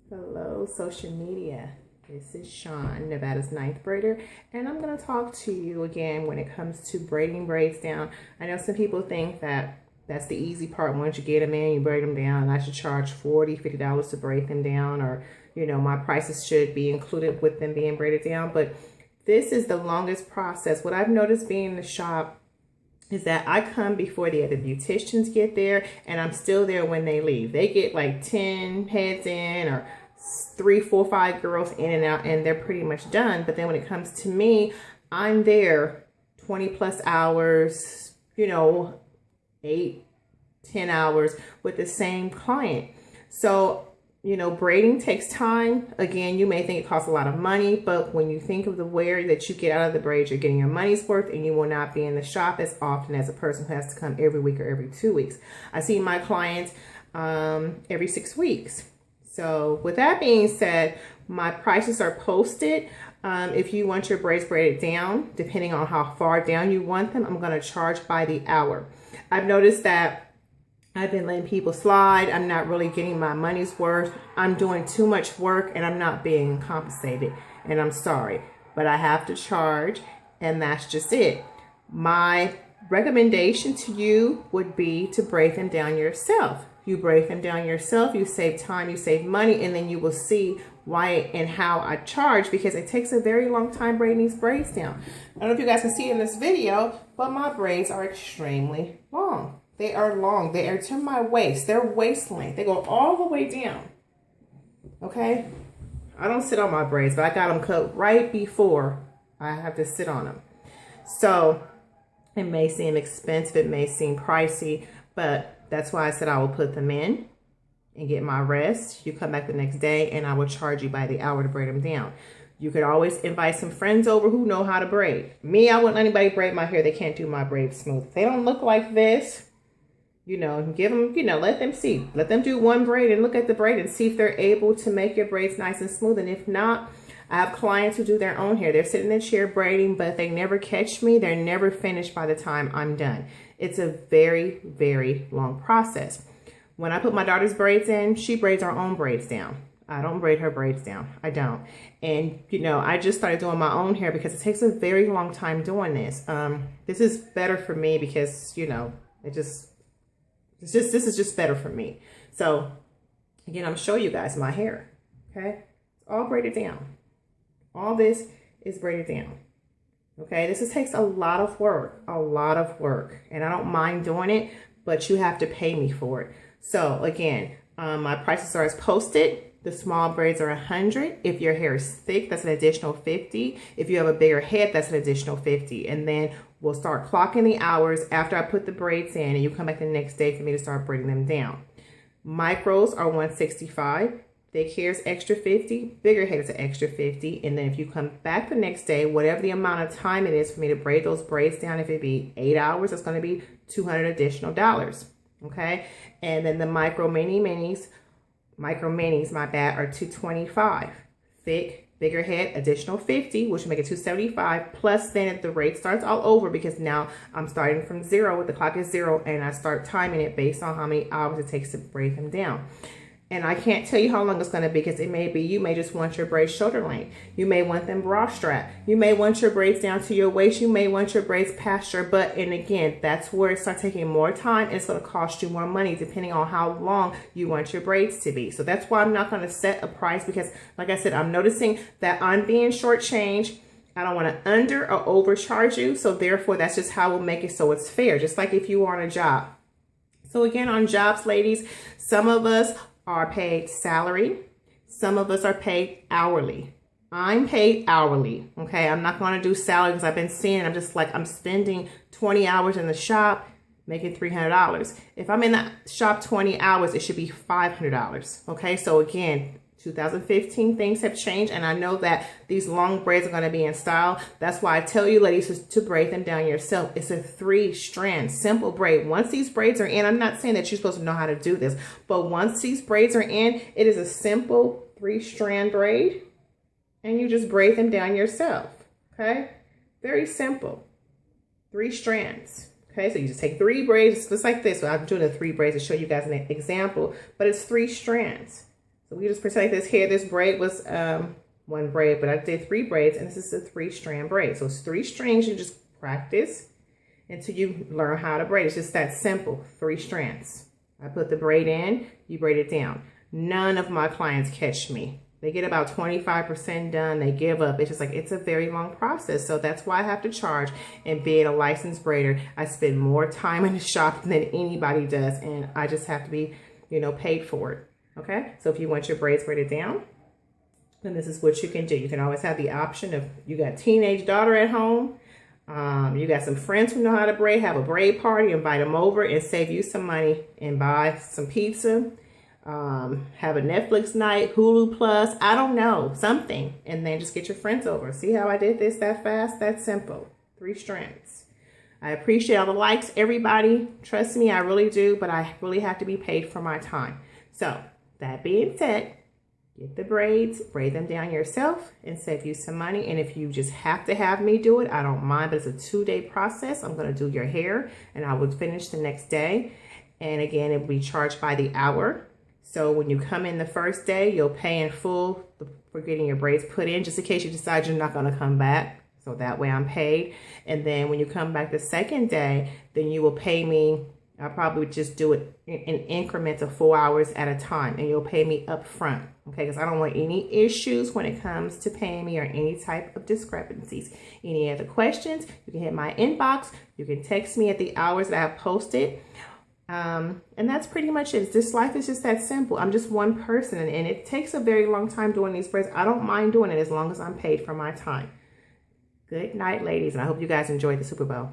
Hello, social media. This is Sean, Nevada's ninth braider, and I'm going to talk to you again when it comes to braiding braids down. I know some people think that that's the easy part. Once you get them in, you braid them down, and I should charge $40, $50 to braid them down, or, you know, my prices should be included with them being braided down. But this is the longest process. What I've noticed being in the shop is that I come before the other beauticians get there, and I'm still there when they leave. They get like 10 heads in, or 3, 4, 5 girls in and out, and they're pretty much done. But then when it comes to me, I'm there 20 plus hours, you know, 8, 10 hours with the same client. So, you know, braiding takes time. Again, you may think it costs a lot of money, but when you think of the wear that you get out of the braids, you're getting your money's worth, and you will not be in the shop as often as a person who has to come every week or every 2 weeks. I see my clients every 6 weeks. So with that being said, my prices are posted. If you want your braids braided down, depending on how far down you want them, I'm going to charge by the hour. I've noticed that I've been letting people slide. I'm not really getting my money's worth. I'm doing too much work and I'm not being compensated. And I'm sorry, but I have to charge, and that's just it. My recommendation to you would be to braid them down yourself. You braid them down yourself, you save time, you save money, and then you will see why and how I charge, because it takes a very long time braiding these braids down. I don't know if you guys can see in this video, but my braids are extremely long. They are long. They are to my waist. They're waist length. They go all the way down. Okay? I don't sit on my braids, but I got them cut right before I have to sit on them. So it may seem expensive, it may seem pricey, but that's why I said I will put them in and get my rest. You come back the next day and I will charge you by the hour to braid them down. You could always invite some friends over who know how to braid. Me, I wouldn't let anybody braid my hair. They can't do my braids smooth. If they don't look like this, you know, give them, you know, let them see. Let them do one braid and look at the braid and see if they're able to make your braids nice and smooth. And if not, I have clients who do their own hair. They're sitting in the chair braiding, but they never catch me. They're never finished by the time I'm done. It's a very, very long process. When I put my daughter's braids in, she braids her own braids down. I don't braid her braids down. I don't. And, you know, I just started doing my own hair because it takes a very long time doing this. This is better for me because, you know, this is just better for me. So, again, I'm showing you guys my hair, okay? It's all braided down. All this is braided down. Okay, this takes a lot of work, and I don't mind doing it, but you have to pay me for it. So again, my prices are as posted. The small braids are $100. If your hair is thick, that's an additional $50. If you have a bigger head, that's an additional $50. And then we'll start clocking the hours after I put the braids in, and you come back the next day for me to start braiding them down. Micros are $165. Thick hair is extra $50, bigger head is an extra $50, and then if you come back the next day, whatever the amount of time it is for me to braid those braids down, if it be 8 hours, it's going to be $200 additional dollars. Okay, and then the micro minis, my bad, are $225. Thick, bigger head, additional $50, which will make it $275. Plus, then if the rate starts all over, because now I'm starting from zero, the clock is zero, and I start timing it based on how many hours it takes to braid them down. And I can't tell you how long it's going to be, because it may be, you may just want your braids shoulder length. You may want them bra strap. You may want your braids down to your waist. You may want your braids past your butt. And again, that's where it starts taking more time. And it's going to cost you more money depending on how long you want your braids to be. So that's why I'm not going to set a price, because like I said, I'm noticing that I'm being shortchanged. I don't want to under or overcharge you. So therefore, that's just how we'll make it so it's fair. Just like if you are on a job. So again, on jobs, ladies, some of us are paid salary. Some of us are paid hourly. I'm paid hourly. Okay, I'm not going to do salary, because I've been seeing, I'm just like, I'm spending 20 hours in the shop making $300. If I'm in the shop 20 hours, it should be $500. Okay, so again, 2015, things have changed, and I know that these long braids are going to be in style. That's why I tell you, ladies, to braid them down yourself. It's a 3-strand simple braid. Once these braids are in, I'm not saying that you're supposed to know how to do this, but once these braids are in, it is a simple 3-strand braid, and you just braid them down yourself. Okay, very simple. 3 strands. Okay, so you just take 3 braids just like this. So I'm doing the 3 braids to show you guys an example, but it's 3 strands. So we just pretend like this here. This braid was one braid, but I did 3 braids, and this is a 3-strand braid. So it's 3 strings. You just practice until you learn how to braid. It's just that simple, 3 strands. I put the braid in, you braid it down. None of my clients catch me. They get about 25% done, they give up. It's just like, it's a very long process. So that's why I have to charge. And being a licensed braider, I spend more time in the shop than anybody does. And I just have to be, you know, paid for it. Okay, so if you want your braids braided down, then this is what you can do. You can always have the option of, you got a teenage daughter at home, you got some friends who know how to braid, have a braid party, invite them over and save you some money and buy some pizza, have a Netflix night, Hulu Plus, I don't know, something, and then just get your friends over. See how I did this that fast? That's simple. 3 strands. I appreciate all the likes, everybody. Trust me, I really do, but I really have to be paid for my time. So that being said, get the braids, braid them down yourself and save you some money. And if you just have to have me do it, I don't mind, but it's a 2-day process. I'm going to do your hair and I will finish the next day. And again, it will be charged by the hour. So when you come in the first day, you'll pay in full for getting your braids put in, just in case you decide you're not going to come back. So that way I'm paid. And then when you come back the second day, then you will pay me. I'll probably just do it in increments of 4 hours at a time, and you'll pay me up front, okay? Because I don't want any issues when it comes to paying me or any type of discrepancies. Any other questions, you can hit my inbox. You can text me at the hours that I have posted. And that's pretty much it. This life is just that simple. I'm just one person, and it takes a very long time doing these braids. I don't mind doing it as long as I'm paid for my time. Good night, ladies, and I hope you guys enjoyed the Super Bowl.